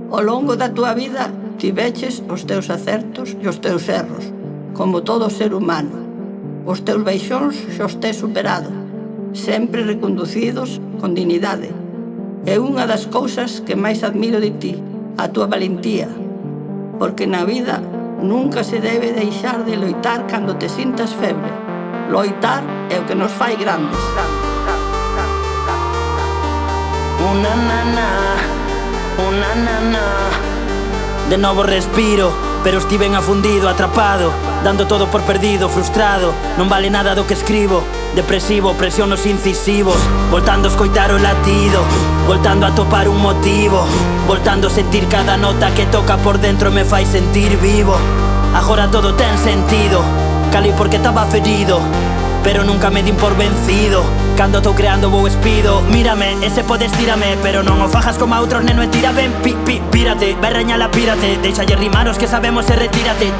Ao longo da túa vida tiveches os teus acertos e os teus erros, como todo ser humano. Os teus baixóns xa os tes superado, sempre reconducidos con dignidade. É unha das cousas que máis admiro de ti, a túa valentía, porque na vida nunca se debe deixar de loitar cando te sintas feble. Loitar é o que nos fai grandes. Una nana, una nana. De novo respiro, pero estiven afundido, atrapado, dando todo por perdido, frustrado. Non vale nada do que escribo, depresivo, presión nos incisivos, voltando a escoitar o latido, voltando a topar un motivo, voltando a sentir cada nota que toca por dentro me fai sentir vivo. Agora todo ten sentido, calei porque estaba ferido, pero nunca me din por vencido. Cando estou creando vou espido. Mírame, ese podes tírame, pero non o fajas como a outros, neno, e tira ben, pírate, vai reñala, pírate, deixalle rimar os que sabemos e retírate.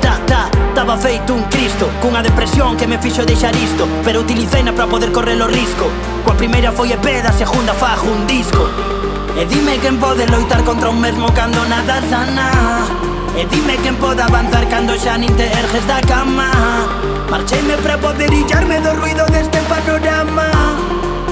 Taba feito un Cristo, cunha depresión que me fixo deixar isto, pero utiliceina para poder correr o risco. Coa primeira foi EP, da segunda fajo un disco. E dime quen pode loitar contra un mesmo cando nada sana. E dime quen pode avanzar cando xa nin te erges da cama. Marcheime para poder illarme do ruido deste panorama.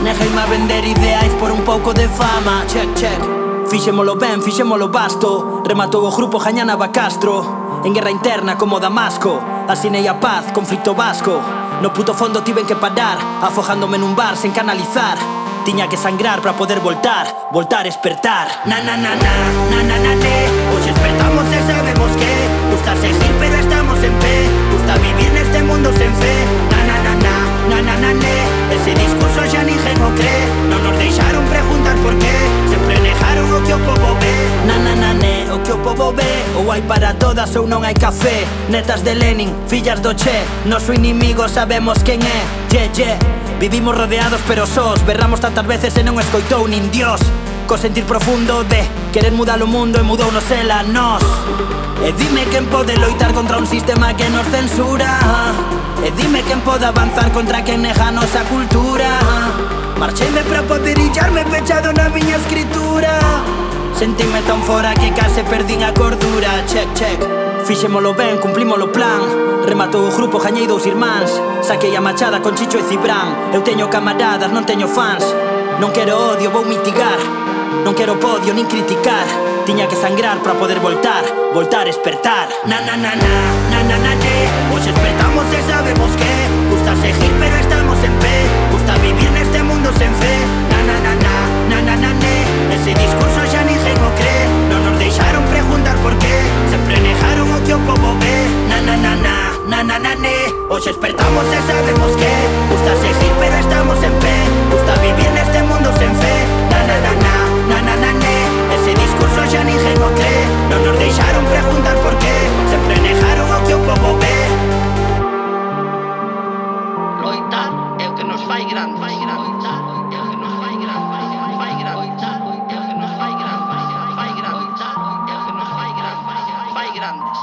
Negueime a vender ideais por un pouco de fama. Check, check. Fixémolo ben, fixémolo basto. Rematou o grupo Jañana Castro, en guerra interna como Damasco. Asinei a paz, conflicto vasco. No puto fondo tiven que parar, afogándome nun bar sen canalizar. Tiña que sangrar para poder voltar, espertar. Na na na na, na na na ne. Hoxe despertamos e sabemos que gusta seguir pero estamos en pé. Gusta vivir neste mundo sen fe. Na na na na, na na na ne. Ese discurso xa ninguén o cree. Non nos deixaron preguntar por qué, sempre negaron o que o povo ve. Na na na ne, o que o povo ve. Ou hai para todas ou non hai café. Netas de Lenin, fillas do Che. Noso inimigo sabemos quen é. Yeah. Vivimos rodeados pero sós, berramos tantas veces e non escoitou nin Dios. Co sentir profundo de querer mudar o mundo e mudounos ela nós. E dime quen pode loitar contra un sistema que nos censura. E dime quen pode avanzar contra quen nega a nosa cultura. Marcheime para poder illarme pechado na miña escritura. Sentime tan fora que case perdín a cordura. Check, check. Fixémolo ben, cumplimos o plan. Rematou o grupo, gañei 2 irmáns. Saquei a machada con Chicho e Cibrán. Eu teño camaradas, non teño fans. Non quero odio, vou mitigar. Non quero podio, nin criticar. Tiña que sangrar para poder voltar, espertar. Na na na na, na na na ne. Hoxe despertamos e sabemos que gusta seguir pero estamos en pé. Gusta vivir neste mundo sen fe. Na na na na, na na na ne. Ese discurso xa ninguén o cree. Non nos deixaron preguntar por qué, sempre negaron o que o povo ve. Na na na na, na na na ne. Hoxe despertamos e sabemos que gusta seguir pero estamos en pé. Gusta vivir neste mundo sen fe. Na na na na, na na na ne. Ese discurso xa ninguén o cree. Non nos deixaron preguntar por qué, sempre negaron o que o povo ve. Loitar é o que nos fai grandes. Loitar é o que nos fai grandes. Fai grandes. Loitar é o que nos fai grandes. Fai grandes. Loitar é o que nos fai grandes. Fai grandes.